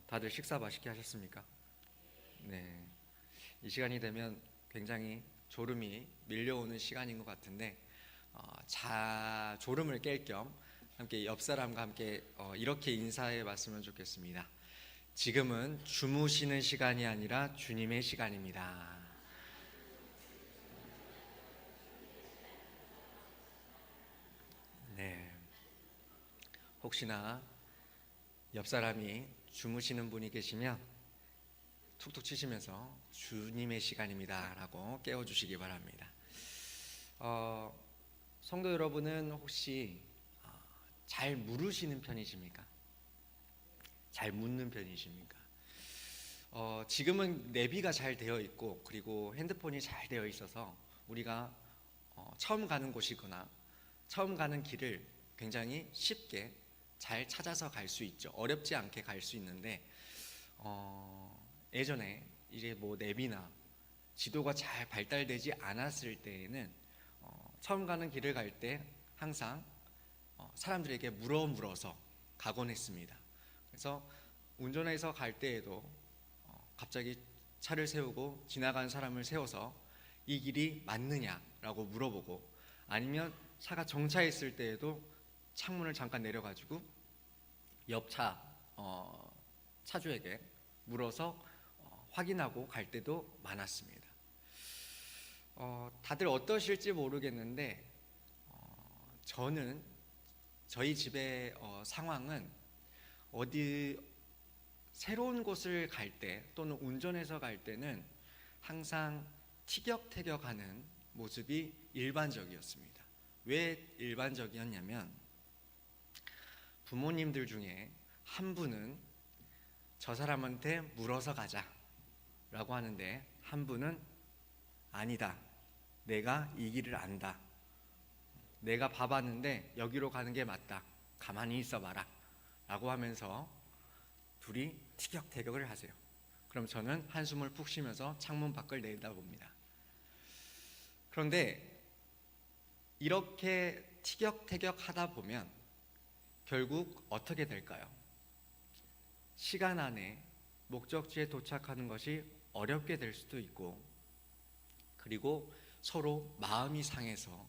다들 식사 맛있게 하셨습니까? 네. 이 시간이 되면 굉장히 졸음이 밀려오는 시간인 것 같은데 졸음을 깰 겸 함께 옆 사람과 함께 이렇게 인사해 봤으면 좋겠습니다. 지금은 주무시는 시간이 아니라 주님의 시간입니다. 네. 혹시나 옆 사람이 주무시는 분이 계시면 툭툭 치시면서 주님의 시간입니다 라고 깨워주시기 바랍니다. 어, 성도 여러분은 혹시 잘 물으시는 편이십니까? 잘 묻는 편이십니까? 지금은 내비가 잘 되어 있고 그리고 핸드폰이 잘 되어 있어서 우리가 처음 가는 곳이거나 처음 가는 길을 굉장히 쉽게 잘 찾아서 갈 수 있죠. 어렵지 않게 갈 수 있는데 예전에 이제 뭐 내비나 지도가 잘 발달되지 않았을 때에는 처음 가는 길을 갈 때 항상 사람들에게 물어서 가곤 했습니다. 그래서 운전해서 갈 때에도 갑자기 차를 세우고 지나가는 사람을 세워서 이 길이 맞느냐라고 물어보고, 아니면 차가 정차했을 때에도 창문을 잠깐 내려가지고 옆차 차주에게 물어서 확인하고 갈 때도 많았습니다. 다들 어떠실지 모르겠는데 저는 저희 집의 상황은 어디 새로운 곳을 갈 때 또는 운전해서 갈 때는 항상 티격태격하는 모습이 일반적이었습니다. 왜 일반적이었냐면 부모님들 중에 한 분은 저 사람한테 물어서 가자 라고 하는데 한 분은 아니다, 내가 이 길을 안다, 내가 봐봤는데 여기로 가는 게 맞다, 가만히 있어봐라 라고 하면서 둘이 티격태격을 하세요. 그럼 저는 한숨을 푹 쉬면서 창문 밖을 내다봅니다. 그런데 이렇게 티격태격 하다 보면 결국 어떻게 될까요? 시간 안에 목적지에 도착하는 것이 어렵게 될 수도 있고, 그리고 서로 마음이 상해서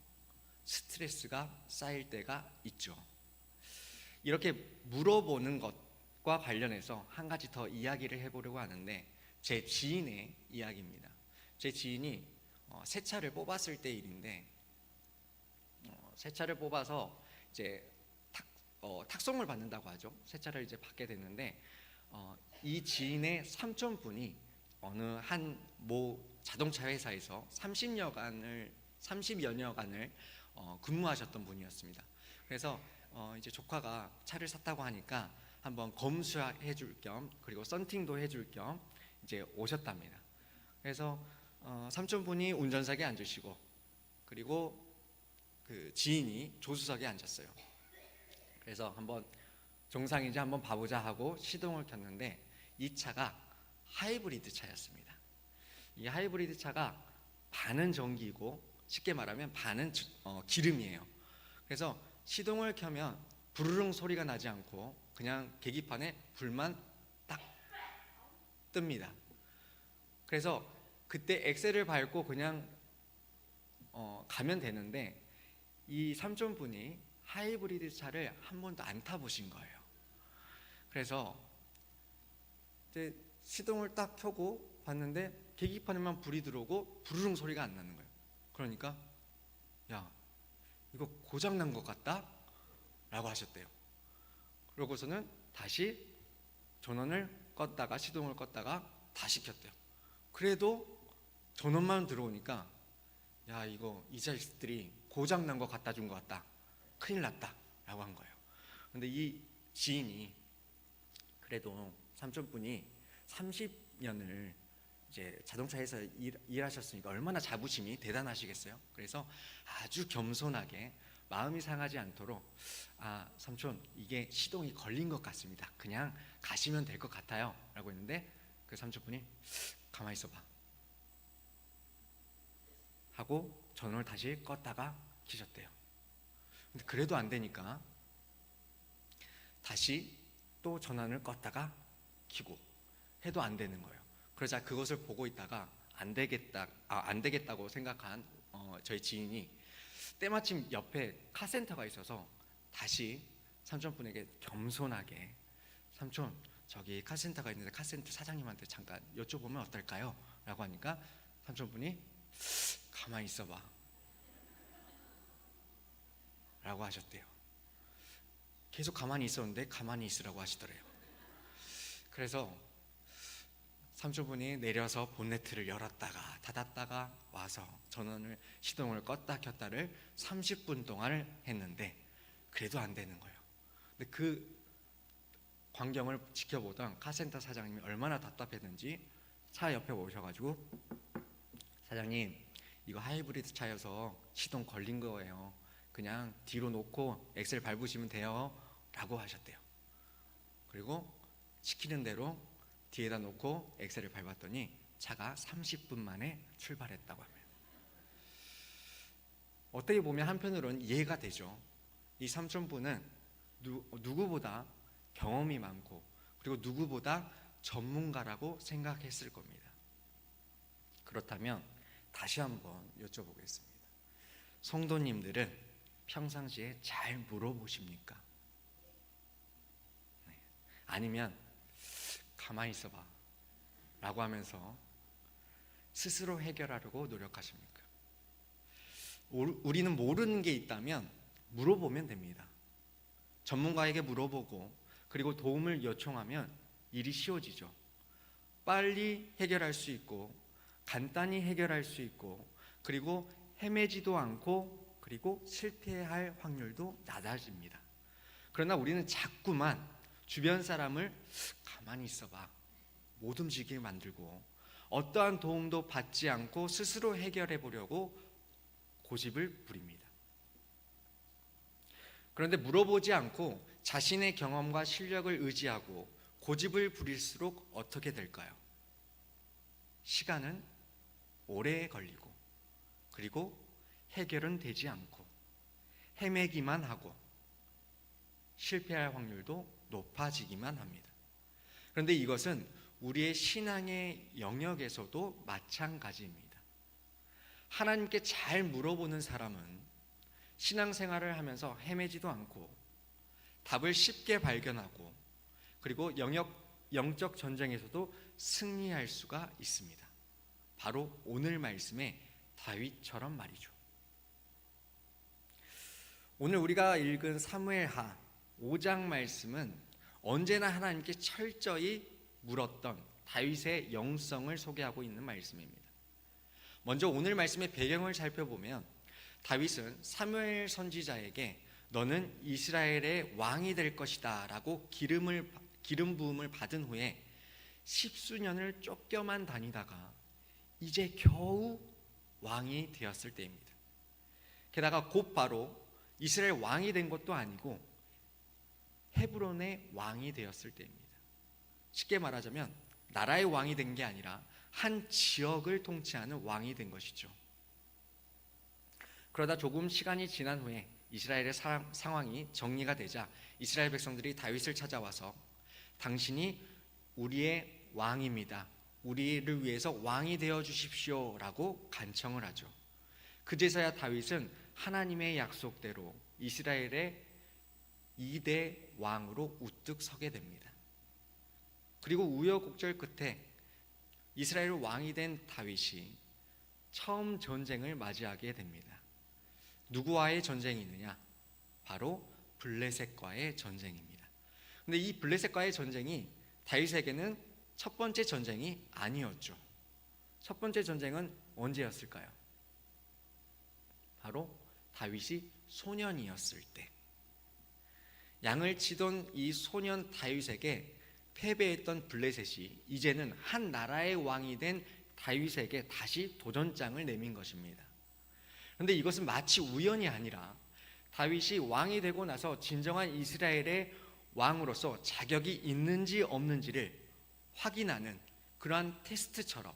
스트레스가 쌓일 때가 있죠. 이렇게 물어보는 것과 관련해서 한 가지 더 이야기를 해보려고 하는데, 제 지인의 이야기입니다. 제 지인이 새 차를 뽑았을 때 일인데, 새 차를 뽑아서 이제 탁송을 받는다고 하죠. 새 차를 이제 받게 됐는데 이 지인의 삼촌분이 어느 한 모 자동차 회사에서 30여 년간을 근무하셨던 분이었습니다. 그래서 이제 조카가 차를 샀다고 하니까 한번 검수해 줄 겸, 그리고 썬팅도 해줄 겸 이제 오셨답니다. 그래서 삼촌분이 운전석에 앉으시고, 그리고 그 지인이 조수석에 앉았어요. 그래서 한번 정상인지 한번 봐보자 하고 시동을 켰는데 이 차가 하이브리드 차였습니다. 이 하이브리드 차가 반은 전기이고 쉽게 말하면 반은 기름이에요. 그래서 시동을 켜면 부르릉 소리가 나지 않고 그냥 계기판에 불만 딱 뜹니다. 그래서 그때 엑셀을 밟고 그냥 가면 되는데 이 삼촌분이 하이브리드 차를 한 번도 안 타보신 거예요. 그래서 이제 시동을 딱 켜고 봤는데 계기판에만 불이 들어오고 부르릉 소리가 안 나는 거예요. 그러니까 야, 이거 고장 난 것 같다 라고 하셨대요. 그러고서는 다시 전원을 껐다가 시동을 껐다가 다시 켰대요. 그래도 전원만 들어오니까 야, 이거 이 자식들이 고장 난 거 갖다 준 것 같다, 큰일 났다 라고 한 거예요. 근데 이 지인이 그래도 삼촌분이 30년을 이제 자동차에서 일하셨으니까 얼마나 자부심이 대단하시겠어요. 그래서 아주 겸손하게 마음이 상하지 않도록 삼촌, 이게 시동이 걸린 것 같습니다, 그냥 가시면 될 것 같아요 라고 했는데 그 삼촌분이 가만히 있어봐 하고 전원을 다시 껐다가 켜셨대요. 근데 그래도 안 되니까 다시 또 전원을 껐다가 키고 해도 안 되는 거예요. 그러자 그것을 보고 있다가 안 되겠다고 생각한 저희 지인이 때마침 옆에 카센터가 있어서 다시 삼촌분에게 겸손하게, 삼촌 저기 카센터가 있는데 카센터 사장님한테 잠깐 여쭤보면 어떨까요? 라고 하니까 삼촌분이 가만히 있어봐 라고 하셨대요. 계속 가만히 있었는데 가만히 있으라고 하시더래요. 그래서 삼촌분이 내려서 본네트를 열었다가 닫았다가 와서 전원을 시동을 껐다 켰다를 30분 동안 했는데 그래도 안 되는 거예요. 근데 그 광경을 지켜보던 카센터 사장님이 얼마나 답답했는지 차 옆에 오셔가지고, 사장님 이거 하이브리드 차여서 시동 걸린 거예요. 그냥 뒤로 놓고 엑셀 밟으시면 돼요 라고 하셨대요. 그리고 시키는 대로 뒤에다 놓고 엑셀을 밟았더니 차가 30분 만에 출발했다고 합니다. 어떻게 보면 한편으로는 이해가 되죠. 이 삼촌분은 누구보다 경험이 많고 그리고 누구보다 전문가라고 생각했을 겁니다. 그렇다면 다시 한번 여쭤보겠습니다. 성도님들은 평상시에 잘 물어보십니까? 네. 아니면 가만히 있어봐 라고 하면서 스스로 해결하려고 노력하십니까? 우리는 모르는 게 있다면 물어보면 됩니다. 전문가에게 물어보고 그리고 도움을 요청하면 일이 쉬워지죠. 빨리 해결할 수 있고 간단히 해결할 수 있고 그리고 헤매지도 않고 그리고 실패할 확률도 낮아집니다. 그러나 우리는 자꾸만 주변 사람을 가만히 있어봐 못 움직이게 만들고 어떠한 도움도 받지 않고 스스로 해결해 보려고 고집을 부립니다. 그런데 물어보지 않고 자신의 경험과 실력을 의지하고 고집을 부릴수록 어떻게 될까요? 시간은 오래 걸리고 그리고 해결은 되지 않고 헤매기만 하고 실패할 확률도 높아지기만 합니다. 그런데 이것은 우리의 신앙의 영역에서도 마찬가지입니다. 하나님께 잘 물어보는 사람은 신앙생활을 하면서 헤매지도 않고 답을 쉽게 발견하고 그리고 영적 전쟁에서도 승리할 수가 있습니다. 바로 오늘 말씀의 다윗처럼 말이죠. 오늘 우리가 읽은 사무엘하 5장 말씀은 언제나 하나님께 철저히 물었던 다윗의 영성을 소개하고 있는 말씀입니다. 먼저 오늘 말씀의 배경을 살펴보면 다윗은 사무엘 선지자에게 너는 이스라엘의 왕이 될 것이다 라고 기름 부음을 받은 후에 10수년을 쫓겨만 다니다가 이제 겨우 왕이 되었을 때입니다. 게다가 곧바로 이스라엘 왕이 된 것도 아니고 헤브론의 왕이 되었을 때입니다. 쉽게 말하자면 나라의 왕이 된 게 아니라 한 지역을 통치하는 왕이 된 것이죠. 그러다 조금 시간이 지난 후에 이스라엘의 상황이 정리가 되자 이스라엘 백성들이 다윗을 찾아와서 당신이 우리의 왕입니다. 우리를 위해서 왕이 되어 주십시오 라고 간청을 하죠. 그제서야 다윗은 하나님의 약속대로 이스라엘의 2대 왕으로 우뚝 서게 됩니다. 그리고 우여곡절 끝에 이스라엘 왕이 된 다윗이 처음 전쟁을 맞이하게 됩니다. 누구와의 전쟁이느냐? 바로 블레셋과의 전쟁입니다. 근데 이 블레셋과의 전쟁이 다윗에게는 첫 번째 전쟁이 아니었죠. 첫 번째 전쟁은 언제였을까요? 바로 다윗이 소년이었을 때. 양을 치던 이 소년 다윗에게 패배했던 블레셋이 이제는 한 나라의 왕이 된 다윗에게 다시 도전장을 내민 것입니다. 그런데 이것은 마치 우연이 아니라 다윗이 왕이 되고 나서 진정한 이스라엘의 왕으로서 자격이 있는지 없는지를 확인하는 그러한 테스트처럼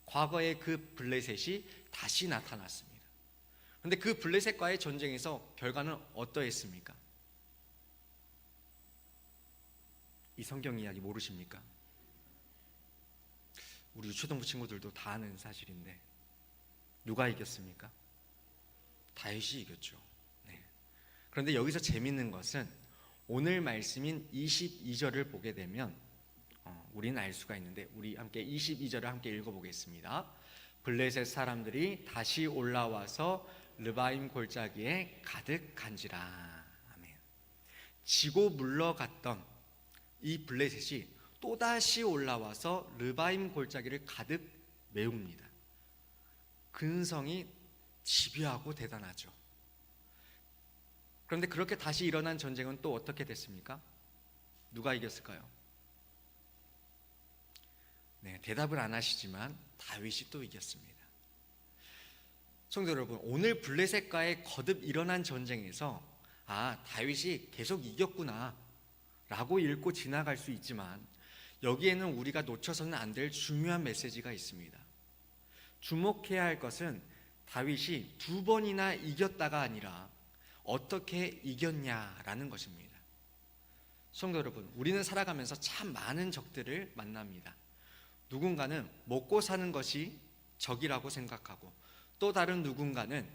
과거의 그 블레셋이 다시 나타났습니다. 그런데 그 블레셋과의 전쟁에서 결과는 어떠했습니까? 이 성경 이야기 모르십니까? 우리 유초등부 친구들도 다 아는 사실인데 누가 이겼습니까? 다윗이 이겼죠. 네. 그런데 여기서 재밌는 것은 오늘 말씀인 22절을 보게 되면 우리는 알 수가 있는데, 우리 함께 22절을 함께 읽어보겠습니다. 블레셋 사람들이 다시 올라와서 르바임 골짜기에 가득한지라. 아멘. 지고 물러갔던 이 블레셋이 또다시 올라와서 르바임 골짜기를 가득 메웁니다. 근성이 집요하고 대단하죠. 그런데 그렇게 다시 일어난 전쟁은 또 어떻게 됐습니까? 누가 이겼을까요? 네, 대답을 안 하시지만 다윗이 또 이겼습니다. 성도 여러분, 오늘 블레셋과의 거듭 일어난 전쟁에서 다윗이 계속 이겼구나 라고 읽고 지나갈 수 있지만, 여기에는 우리가 놓쳐서는 안 될 중요한 메시지가 있습니다. 주목해야 할 것은 다윗이 2번이나 이겼다가 아니라 어떻게 이겼냐라는 것입니다. 성도 여러분, 우리는 살아가면서 참 많은 적들을 만납니다. 누군가는 먹고 사는 것이 적이라고 생각하고, 또 다른 누군가는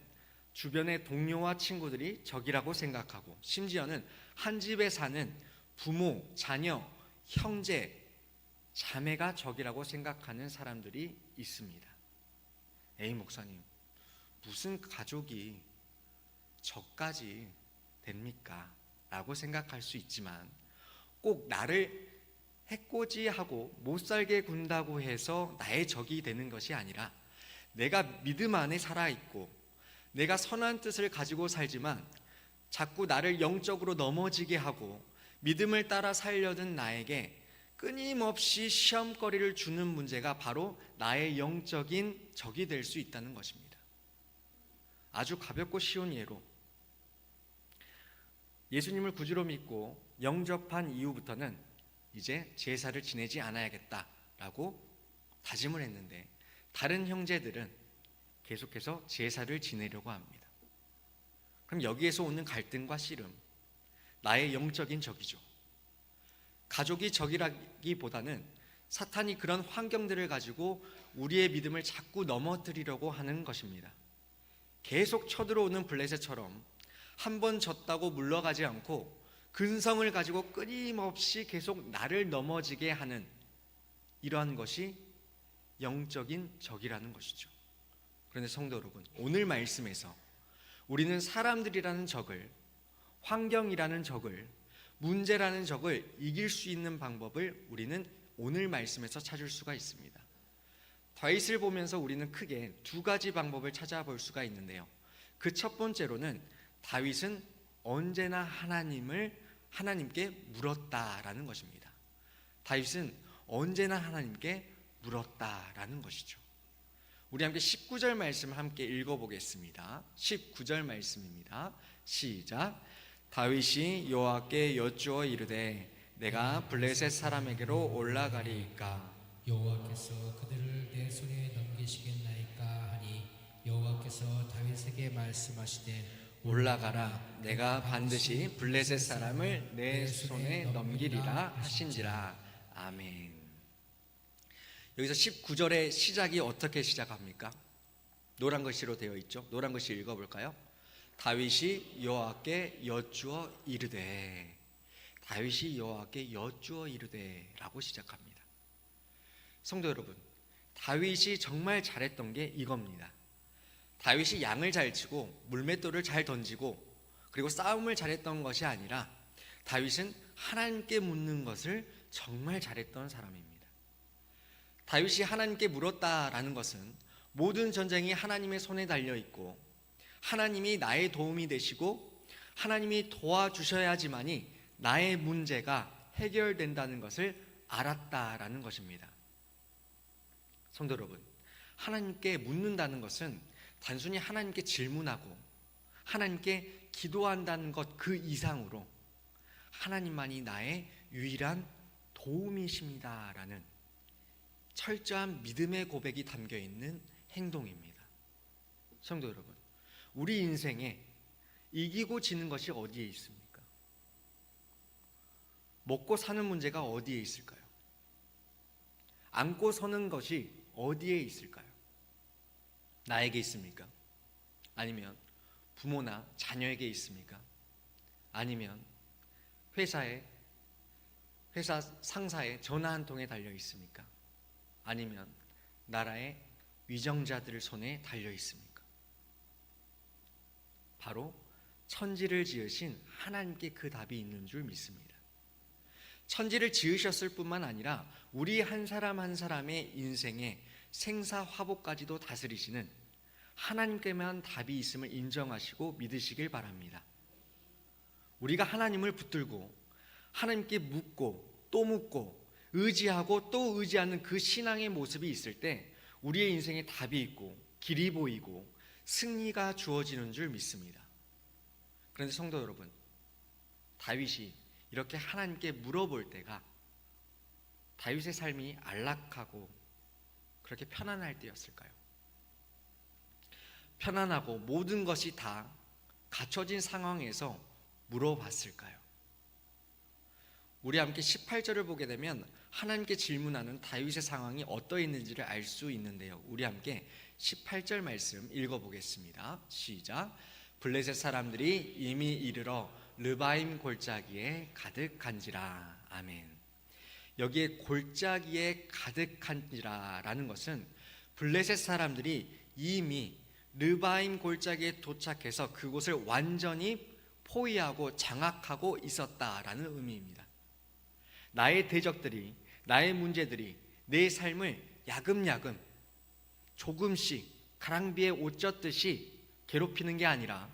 주변의 동료와 친구들이 적이라고 생각하고, 심지어는 한 집에 사는 부모, 자녀, 형제, 자매가 적이라고 생각하는 사람들이 있습니다. 에이 목사님, 무슨 가족이 적까지 됩니까? 라고 생각할 수 있지만, 꼭 나를 해코지하고 못살게 군다고 해서 나의 적이 되는 것이 아니라, 내가 믿음 안에 살아있고 내가 선한 뜻을 가지고 살지만 자꾸 나를 영적으로 넘어지게 하고 믿음을 따라 살려던 나에게 끊임없이 시험거리를 주는 문제가 바로 나의 영적인 적이 될 수 있다는 것입니다. 아주 가볍고 쉬운 예로, 예수님을 구주로 믿고 영접한 이후부터는 이제 제사를 지내지 않아야겠다라고 다짐을 했는데, 다른 형제들은 계속해서 제사를 지내려고 합니다. 그럼 여기에서 오는 갈등과 씨름, 나의 영적인 적이죠. 가족이 적이라기보다는 사탄이 그런 환경들을 가지고 우리의 믿음을 자꾸 넘어뜨리려고 하는 것입니다. 계속 쳐들어오는 블레셋처럼 한 번 졌다고 물러가지 않고 근성을 가지고 끊임없이 계속 나를 넘어지게 하는, 이러한 것이 영적인 적이라는 것이죠. 그런데 성도 여러분, 오늘 말씀에서 우리는 사람들이라는 적을, 환경이라는 적을, 문제라는 적을 이길 수 있는 방법을 우리는 오늘 말씀에서 찾을 수가 있습니다. 다윗을 보면서 우리는 크게 2가지 방법을 찾아볼 수가 있는데요. 그 첫 번째로는 다윗은 언제나 하나님께 물었다라는 것입니다. 다윗은 언제나 하나님께 물었다라는 것이죠. 우리 함께 19절 말씀 함께 읽어보겠습니다. 19절 말씀입니다. 시작. 다윗이 여호와께 여쭈어 이르되 내가 블레셋 사람에게로 올라가리이까? 여호와께서 그들을 내 손에 넘기시겠나이까 하니, 여호와께서 다윗에게 말씀하시되 올라가라, 내가 반드시 블레셋 사람을 내 손에 넘기리라 하신지라. 아멘. 여기서 19절의 시작이 어떻게 시작합니까? 노란 글씨로 되어 있죠. 노란 글씨 읽어볼까요? 다윗이 여호와께 여쭈어 이르되, 다윗이 여호와께 여쭈어 이르되 라고 시작합니다. 성도 여러분, 다윗이 정말 잘했던 게 이겁니다. 다윗이 양을 잘 치고 물맷돌을 잘 던지고 그리고 싸움을 잘했던 것이 아니라, 다윗은 하나님께 묻는 것을 정말 잘했던 사람입니다. 다윗이 하나님께 물었다라는 것은 모든 전쟁이 하나님의 손에 달려있고 하나님이 나의 도움이 되시고 하나님이 도와주셔야지만이 나의 문제가 해결된다는 것을 알았다라는 것입니다. 성도 여러분, 하나님께 묻는다는 것은 단순히 하나님께 질문하고 하나님께 기도한다는 것 그 이상으로 하나님만이 나의 유일한 도움이십니다라는 철저한 믿음의 고백이 담겨있는 행동입니다. 성도 여러분, 우리 인생에 이기고 지는 것이 어디에 있습니까? 먹고 사는 문제가 어디에 있을까요? 안고 서는 것이 어디에 있을까요? 나에게 있습니까? 아니면 부모나 자녀에게 있습니까? 아니면 회사 상사의 전화 한 통에 달려 있습니까? 아니면 나라의 위정자들 손에 달려 있습니까? 바로 천지를 지으신 하나님께 그 답이 있는 줄 믿습니다. 천지를 지으셨을 뿐만 아니라 우리 한 사람 한 사람의 인생의 생사화복까지도 다스리시는 하나님께만 답이 있음을 인정하시고 믿으시길 바랍니다. 우리가 하나님을 붙들고 하나님께 묻고 또 묻고 의지하고 또 의지하는 그 신앙의 모습이 있을 때 우리의 인생에 답이 있고 길이 보이고 승리가 주어지는 줄 믿습니다. 그런데 성도 여러분, 다윗이 이렇게 하나님께 물어볼 때가 다윗의 삶이 안락하고 그렇게 편안할 때였을까요? 편안하고 모든 것이 다 갖춰진 상황에서 물어봤을까요? 우리 함께 18절을 보게 되면 하나님께 질문하는 다윗의 상황이 어떠했는지를 알 수 있는데요. 우리 함께 18절 말씀 읽어보겠습니다. 시작. 블레셋 사람들이 이미 이르러 르바임 골짜기에 가득한지라. 아멘. 여기에 골짜기에 가득한지라 라는 것은 블레셋 사람들이 이미 르바임 골짜기에 도착해서 그곳을 완전히 포위하고 장악하고 있었다라는 의미입니다. 나의 대적들이, 나의 문제들이 내 삶을 야금야금 조금씩 가랑비에 옷 젖듯이 괴롭히는 게 아니라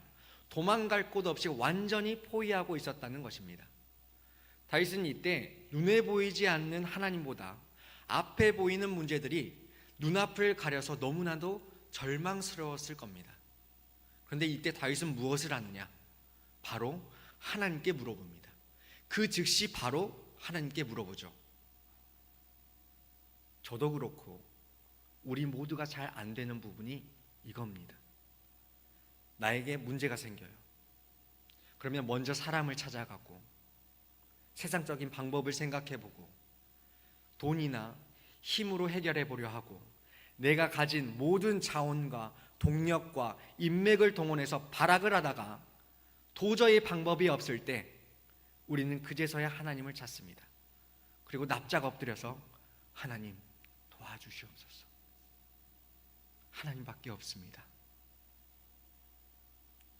도망갈 곳 없이 완전히 포위하고 있었다는 것입니다. 다윗은 이때 눈에 보이지 않는 하나님보다 앞에 보이는 문제들이 눈앞을 가려서 너무나도 절망스러웠을 겁니다. 그런데 이때 다윗은 무엇을 하느냐? 바로 하나님께 물어봅니다. 그 즉시 바로 하나님께 물어보죠. 저도 그렇고 우리 모두가 잘 안 되는 부분이 이겁니다. 나에게 문제가 생겨요. 그러면 먼저 사람을 찾아가고 세상적인 방법을 생각해보고 돈이나 힘으로 해결해 보려 하고 내가 가진 모든 자원과 동력과 인맥을 동원해서 발악을 하다가 도저히 방법이 없을 때 우리는 그제서야 하나님을 찾습니다. 그리고 납작 엎드려서 하나님 도와주시옵소서. 하나님밖에 없습니다.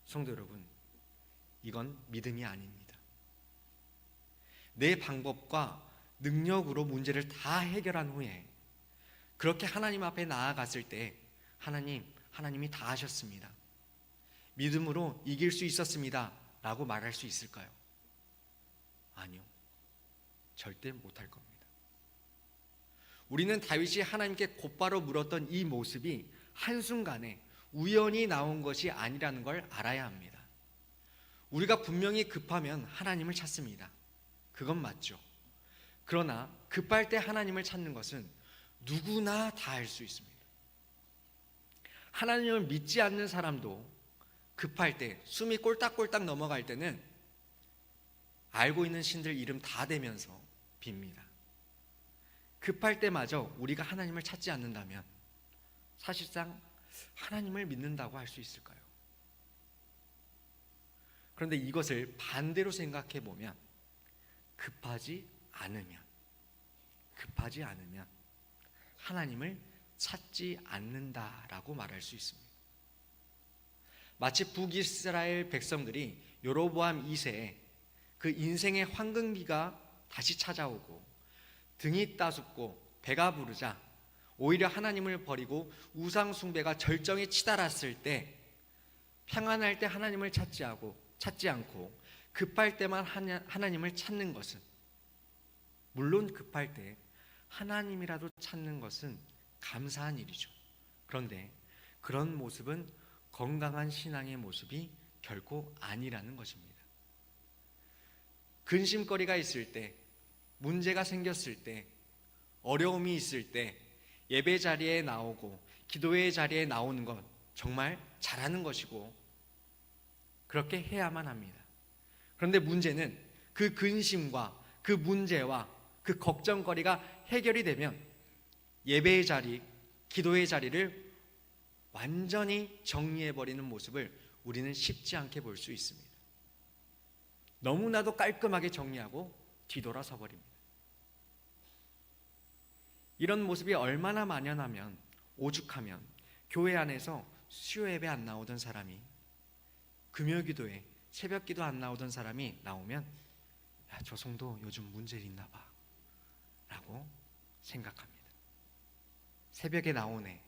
성도 여러분, 이건 믿음이 아닙니다. 내 방법과 능력으로 문제를 다 해결한 후에 그렇게 하나님 앞에 나아갔을 때 하나님이 다 하셨습니다. 믿음으로 이길 수 있었습니다 라고 말할 수 있을까요? 아니요, 절대 못할 겁니다. 우리는 다윗이 하나님께 곧바로 물었던 이 모습이 한순간에 우연히 나온 것이 아니라는 걸 알아야 합니다. 우리가 분명히 급하면 하나님을 찾습니다. 그건 맞죠. 그러나 급할 때 하나님을 찾는 것은 누구나 다 할 수 있습니다. 하나님을 믿지 않는 사람도 급할 때 숨이 꼴딱꼴딱 넘어갈 때는 알고 있는 신들 이름 다 대면서 빕니다. 급할 때마저 우리가 하나님을 찾지 않는다면 사실상 하나님을 믿는다고 할 수 있을까요? 그런데 이것을 반대로 생각해 보면 급하지 않으면 하나님을 찾지 않는다라고 말할 수 있습니다. 마치 북이스라엘 백성들이 여로보암 2세에 그 인생의 황금기가 다시 찾아오고 등이 따숩고 배가 부르자 오히려 하나님을 버리고 우상 숭배가 절정에 치달았을 때 평안할 때 하나님을 찾지 않고 급할 때만 하나님을 찾는 것은, 물론 급할 때 하나님이라도 찾는 것은 감사한 일이죠. 그런데 그런 모습은 건강한 신앙의 모습이 결코 아니라는 것입니다. 근심거리가 있을 때, 문제가 생겼을 때, 어려움이 있을 때 예배 자리에 나오고 기도의 자리에 나오는 것 정말 잘하는 것이고 그렇게 해야만 합니다. 그런데 문제는 그 근심과 그 문제와 그 걱정거리가 해결이 되면 예배의 자리, 기도의 자리를 완전히 정리해버리는 모습을 우리는 쉽지 않게 볼 수 있습니다. 너무나도 깔끔하게 정리하고 뒤돌아서 버립니다. 이런 모습이 얼마나 만연하면, 오죽하면 교회 안에서 수요 예배 안 나오던 사람이, 금요 기도에 새벽 기도 안 나오던 사람이 나오면 야, 저 성도 요즘 문제 있나 봐 라고 생각합니다. 새벽에 나오네,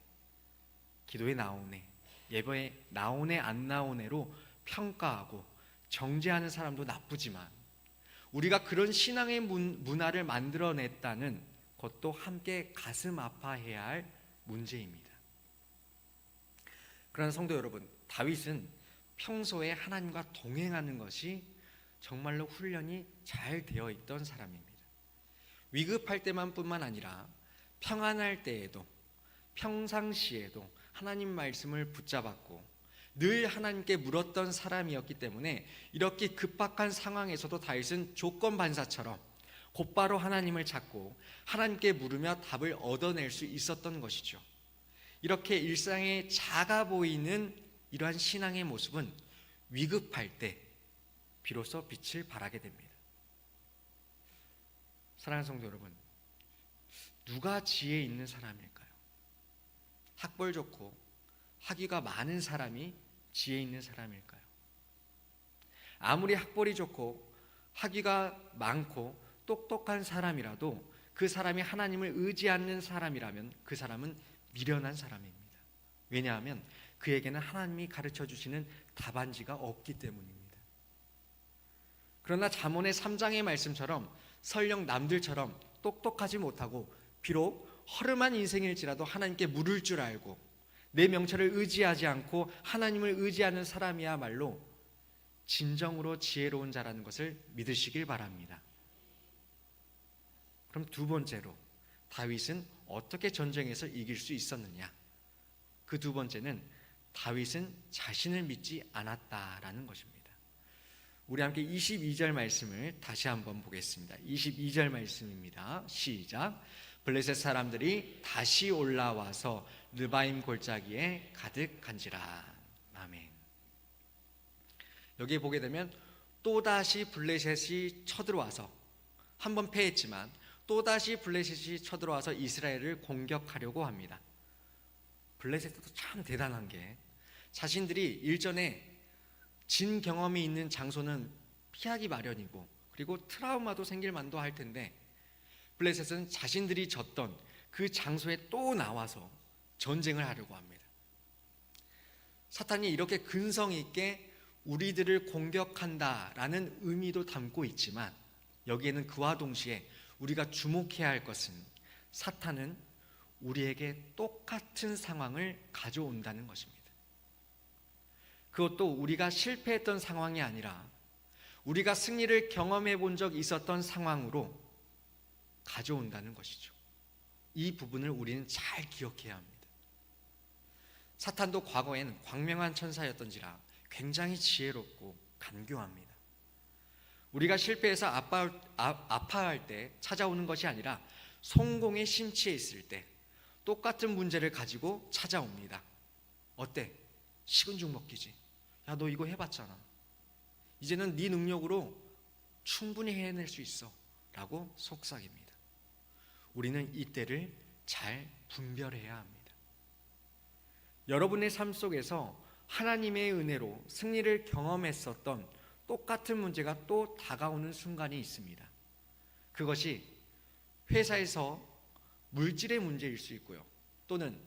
기도에 나오네, 예배에 나오네 안 나오네로 평가하고 정죄하는 사람도 나쁘지만, 우리가 그런 신앙의 문화를 만들어냈다는 것도 함께 가슴 아파해야 할 문제입니다. 그러나 성도 여러분, 다윗은 평소에 하나님과 동행하는 것이 정말로 훈련이 잘 되어 있던 사람입니다. 위급할 때만뿐만 아니라 평안할 때에도, 평상시에도 하나님 말씀을 붙잡았고 늘 하나님께 물었던 사람이었기 때문에 이렇게 급박한 상황에서도 다윗은 조건반사처럼 곧바로 하나님을 찾고 하나님께 물으며 답을 얻어낼 수 있었던 것이죠. 이렇게 일상에 작아 보이는 이러한 신앙의 모습은 위급할 때 비로소 빛을 발하게 됩니다. 사랑하는 성도 여러분, 누가 지혜 있는 사람일까요? 학벌 좋고 학위가 많은 사람이 지혜 있는 사람일까요? 아무리 학벌이 좋고 학위가 많고 똑똑한 사람이라도 그 사람이 하나님을 의지 않는 사람이라면 그 사람은 미련한 사람입니다. 왜냐하면 그에게는 하나님이 가르쳐 주시는 답안지가 없기 때문입니다. 그러나 잠언의 3장의 말씀처럼 설령 남들처럼 똑똑하지 못하고 비록 허름한 인생일지라도 하나님께 물을 줄 알고 내 명철을 의지하지 않고 하나님을 의지하는 사람이야말로 진정으로 지혜로운 자라는 것을 믿으시길 바랍니다. 그럼 두 번째로 다윗은 어떻게 전쟁에서 이길 수 있었느냐? 그 두 번째는 다윗은 자신을 믿지 않았다라는 것입니다. 우리 함께 22절 말씀을 다시 한번 보겠습니다. 22절 말씀입니다. 시작. 블레셋 사람들이 다시 올라와서 르바임 골짜기에 가득한지라. 아멘. 여기 보게 되면 또다시 블레셋이 쳐들어와서, 한번 패했지만 또다시 블레셋이 쳐들어와서 이스라엘을 공격하려고 합니다. 블레셋도 참 대단한 게 자신들이 일전에 진 경험이 있는 장소는 피하기 마련이고 그리고 트라우마도 생길 만도 할 텐데, 블레셋은 자신들이 졌던 그 장소에 또 나와서 전쟁을 하려고 합니다. 사탄이 이렇게 근성 있게 우리들을 공격한다라는 의미도 담고 있지만, 여기에는 그와 동시에 우리가 주목해야 할 것은 사탄은 우리에게 똑같은 상황을 가져온다는 것입니다. 그것도 우리가 실패했던 상황이 아니라 우리가 승리를 경험해 본 적 있었던 상황으로 가져온다는 것이죠. 이 부분을 우리는 잘 기억해야 합니다. 사탄도 과거에는 광명한 천사였던지라 굉장히 지혜롭고 간교합니다. 우리가 실패해서 아파할 때 찾아오는 것이 아니라 성공에 심취해 있을 때 똑같은 문제를 가지고 찾아옵니다. 어때? 식은 죽 먹기지. 야, 너 이거 해봤잖아. 이제는 네 능력으로 충분히 해낼 수 있어 라고 속삭입니다. 우리는 이때를 잘 분별해야 합니다. 여러분의 삶 속에서 하나님의 은혜로 승리를 경험했었던 똑같은 문제가 또 다가오는 순간이 있습니다. 그것이 회사에서 물질의 문제일 수 있고요, 또는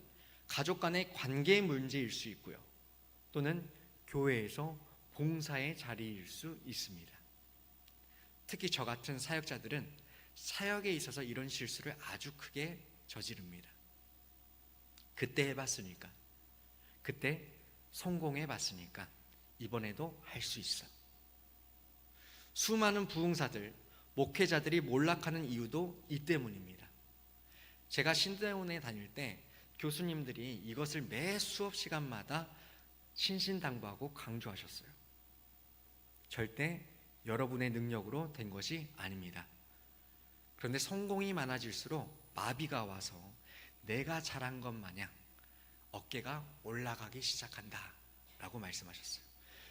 가족 간의 관계의 문제일 수 있고요, 또는 교회에서 봉사의 자리일 수 있습니다. 특히 저 같은 사역자들은 사역에 있어서 이런 실수를 아주 크게 저지릅니다. 그때 해봤으니까, 그때 성공해봤으니까 이번에도 할 수 있어. 수많은 부흥사들, 목회자들이 몰락하는 이유도 이 때문입니다. 제가 신대원에 다닐 때 교수님들이 이것을 매 수업 시간마다 신신당부하고 강조하셨어요. 절대 여러분의 능력으로 된 것이 아닙니다. 그런데 성공이 많아질수록 마비가 와서 내가 잘한 것 마냥 어깨가 올라가기 시작한다 라고 말씀하셨어요.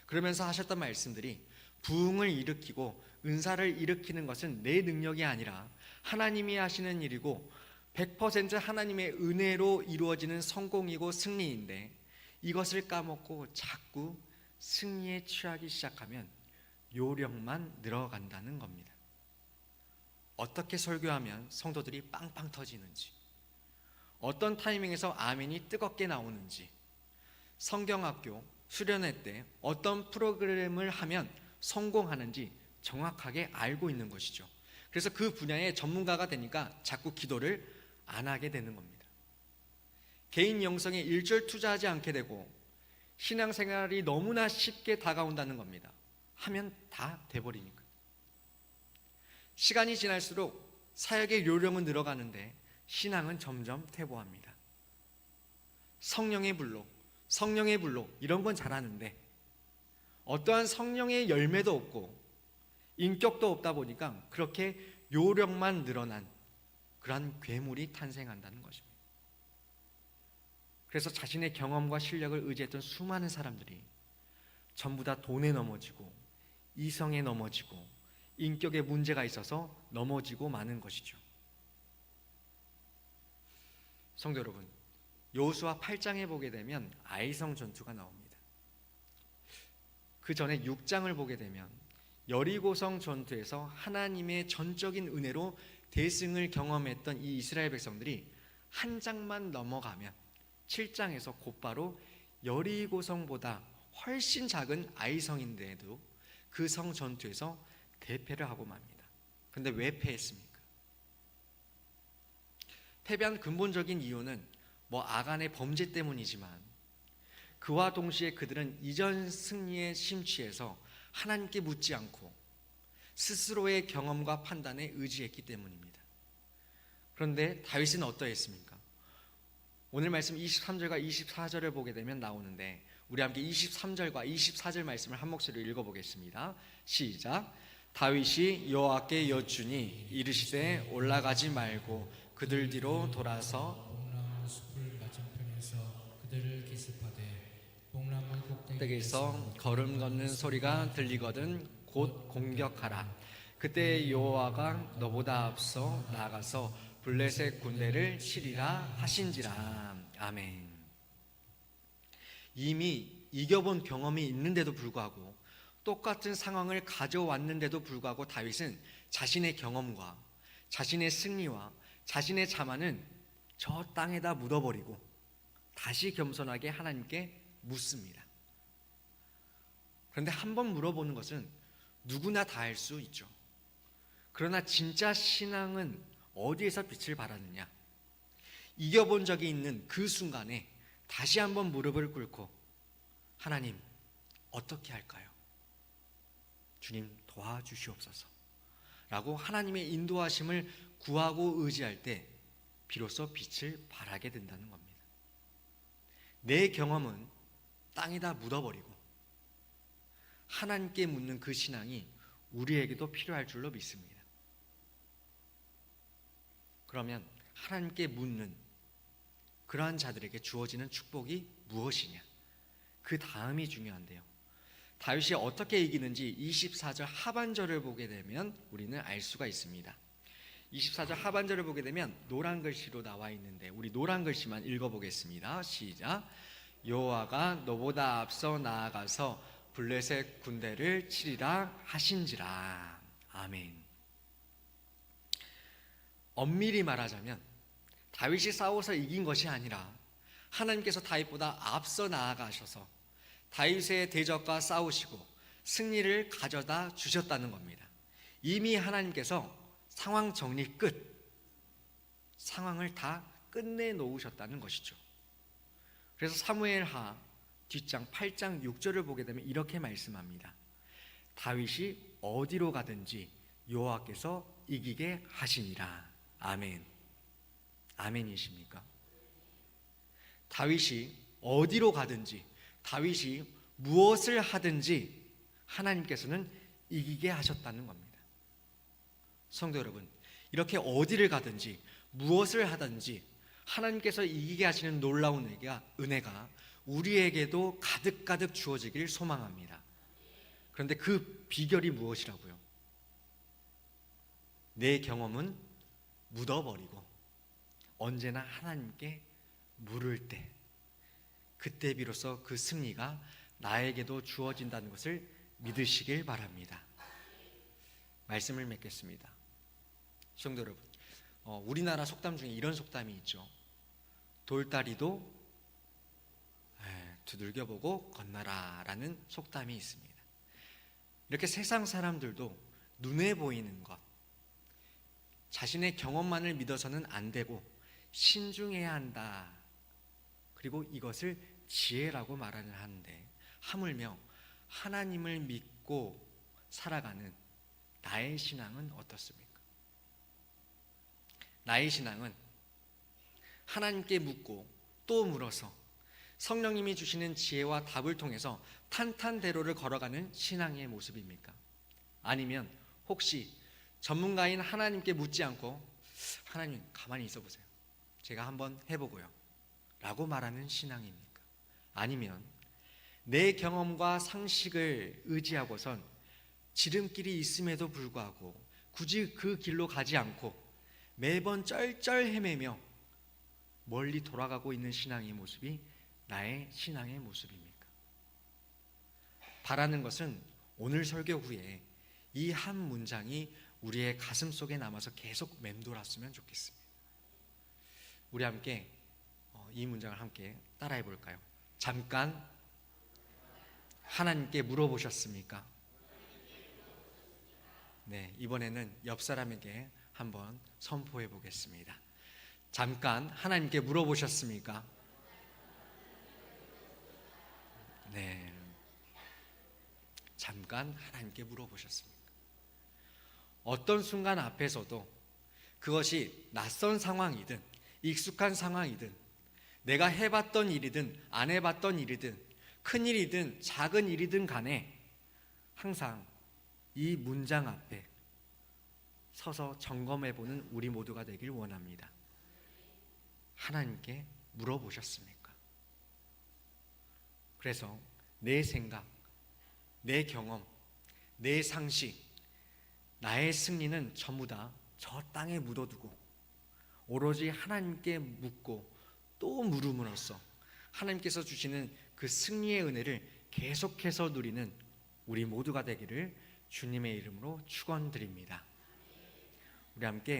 그러면서 하셨던 말씀들이 부흥을 일으키고 은사를 일으키는 것은 내 능력이 아니라 하나님이 하시는 일이고 100% 하나님의 은혜로 이루어지는 성공이고 승리인데, 이것을 까먹고 자꾸 승리에 취하기 시작하면 요령만 늘어간다는 겁니다. 어떻게 설교하면 성도들이 빵빵 터지는지, 어떤 타이밍에서 아멘이 뜨겁게 나오는지, 성경학교 수련회 때 어떤 프로그램을 하면 성공하는지 정확하게 알고 있는 것이죠. 그래서 그 분야의 전문가가 되니까 자꾸 기도를 안 하게 되는 겁니다. 개인 영성에 일절 투자하지 않게 되고 신앙생활이 너무나 쉽게 다가온다는 겁니다. 하면 다 돼버리니까. 시간이 지날수록 사역의 요령은 늘어가는데 신앙은 점점 퇴보합니다. 성령의 불로 이런 건 잘하는데 어떠한 성령의 열매도 없고 인격도 없다 보니까 그렇게 요령만 늘어난 그러한 괴물이 탄생한다는 것입니다. 그래서 자신의 경험과 실력을 의지했던 수많은 사람들이 전부 다 돈에 넘어지고 이성에 넘어지고 인격에 문제가 있어서 넘어지고 마는 것이죠. 성도 여러분, 여호수아 8장에 보게 되면 아이성 전투가 나옵니다. 그 전에 6장을 보게 되면 여리고성 전투에서 하나님의 전적인 은혜로 대승을 경험했던 이 이스라엘 백성들이 한 장만 넘어가면 7장에서 곧바로 여리고성보다 훨씬 작은 아이성인데도 그 성 전투에서 대패를 하고 맙니다. 근데 왜 패했습니까? 패배한 근본적인 이유는 아간의 범죄 때문이지만 그와 동시에 그들은 이전 승리에 심취해서 하나님께 묻지 않고 스스로의 경험과 판단에 의지했기 때문입니다. 그런데 다윗은 어떠했습니까? 오늘 말씀 23절과 24절을 보게 되면 나오는데 우리 함께 23절과 24절 말씀을 한 목소리로 읽어보겠습니다. 시작. 다윗이 여호와께 여쭈니 이르시되 올라가지 말고 그들 뒤로 돌아서 복나무 숲을 맞은편에서 그들을 기습하되 복나무 꼭대기에서 걸음 걷는 소리가 들리거든 곧 공격하라. 그때 여호와가 너보다 앞서 나아가서 블레셋 군대를 치리라 하신지라. 아멘. 이미 이겨본 경험이 있는데도 불구하고 똑같은 상황을 가져왔는데도 불구하고 다윗은 자신의 경험과 자신의 승리와 자신의 자만은 저 땅에다 묻어버리고 다시 겸손하게 하나님께 묻습니다. 그런데 한번 물어보는 것은 누구나 다 할 수 있죠. 그러나 진짜 신앙은 어디에서 빛을 발하느냐? 이겨본 적이 있는 그 순간에 다시 한번 무릎을 꿇고 하나님 어떻게 할까요? 주님 도와주시옵소서 라고 하나님의 인도하심을 구하고 의지할 때 비로소 빛을 발하게 된다는 겁니다. 내 경험은 땅에다 묻어버리고 하나님께 묻는 그 신앙이 우리에게도 필요할 줄로 믿습니다. 그러면 하나님께 묻는 그러한 자들에게 주어지는 축복이 무엇이냐? 그 다음이 중요한데요. 다윗이 어떻게 이기는지 24절 하반절을 보게 되면 우리는 알 수가 있습니다. 24절 하반절을 보게 되면 노란 글씨로 나와 있는데 우리 노란 글씨만 읽어보겠습니다. 시작. 여호와가 너보다 앞서 나아가서 블레셋 군대를 치리라 하신지라. 아멘. 엄밀히 말하자면 다윗이 싸워서 이긴 것이 아니라 하나님께서 다윗보다 앞서 나아가셔서 다윗의 대적과 싸우시고 승리를 가져다 주셨다는 겁니다. 이미 하나님께서 상황 정리 끝, 상황을 다 끝내 놓으셨다는 것이죠. 그래서 사무엘하 뒷장 8장 6절을 보게 되면 이렇게 말씀합니다. 다윗이 어디로 가든지 여호와께서 이기게 하시니라. 아멘. 아멘이십니까? 다윗이 어디로 가든지 다윗이 무엇을 하든지 하나님께서는 이기게 하셨다는 겁니다. 성도 여러분, 이렇게 어디를 가든지 무엇을 하든지 하나님께서 이기게 하시는 놀라운 은혜가 우리에게도 가득가득 주어지길 소망합니다. 그런데 그 비결이 무엇이라고요? 내 경험은 묻어버리고 언제나 하나님께 물을 때, 그때 비로소 그 승리가 나에게도 주어진다는 것을 믿으시길 바랍니다. 말씀을 맺겠습니다. 성도 여러분, 우리나라 속담 중에 이런 속담이 있죠. 돌다리도 두들겨보고 건너라 라는 속담이 있습니다. 이렇게 세상 사람들도 눈에 보이는 것, 자신의 경험만을 믿어서는 안 되고 신중해야 한다. 그리고 이것을 지혜라고 말을 하는데, 하물며 하나님을 믿고 살아가는 나의 신앙은 어떻습니까? 나의 신앙은 하나님께 묻고 또 물어서 성령님이 주시는 지혜와 답을 통해서 탄탄대로를 걸어가는 신앙의 모습입니까? 아니면 혹시 전문가인 하나님께 묻지 않고 하나님 가만히 있어 보세요, 제가 한번 해보고요 라고 말하는 신앙입니까? 아니면 내 경험과 상식을 의지하고선 지름길이 있음에도 불구하고 굳이 그 길로 가지 않고 매번 쩔쩔 헤매며 멀리 돌아가고 있는 신앙의 모습이 나의 신앙의 모습입니까? 바라는 것은 오늘 설교 후에 이 한 문장이 우리의 가슴 속에 남아서 계속 맴돌았으면 좋겠습니다. 우리 함께 이 문장을 함께 따라해 볼까요? 잠깐 하나님께 물어보셨습니까? 네, 이번에는 옆 사람에게 한번 선포해 보겠습니다. 잠깐 하나님께 물어보셨습니까? 네, 잠깐 하나님께 물어보셨습니까? 어떤 순간 앞에서도 그것이 낯선 상황이든 익숙한 상황이든 내가 해봤던 일이든 안 해봤던 일이든 큰 일이든 작은 일이든 간에 항상 이 문장 앞에 서서 점검해보는 우리 모두가 되길 원합니다. 하나님께 물어보셨습니까? 그래서 내 생각, 내 경험, 내 상식, 나의 승리는 전부 다 저 땅에 묻어두고 오로지 하나님께 묻고 또 물음으로써 하나님께서 주시는 그 승리의 은혜를 계속해서 누리는 우리 모두가 되기를 주님의 이름으로 축원드립니다. 우리 함께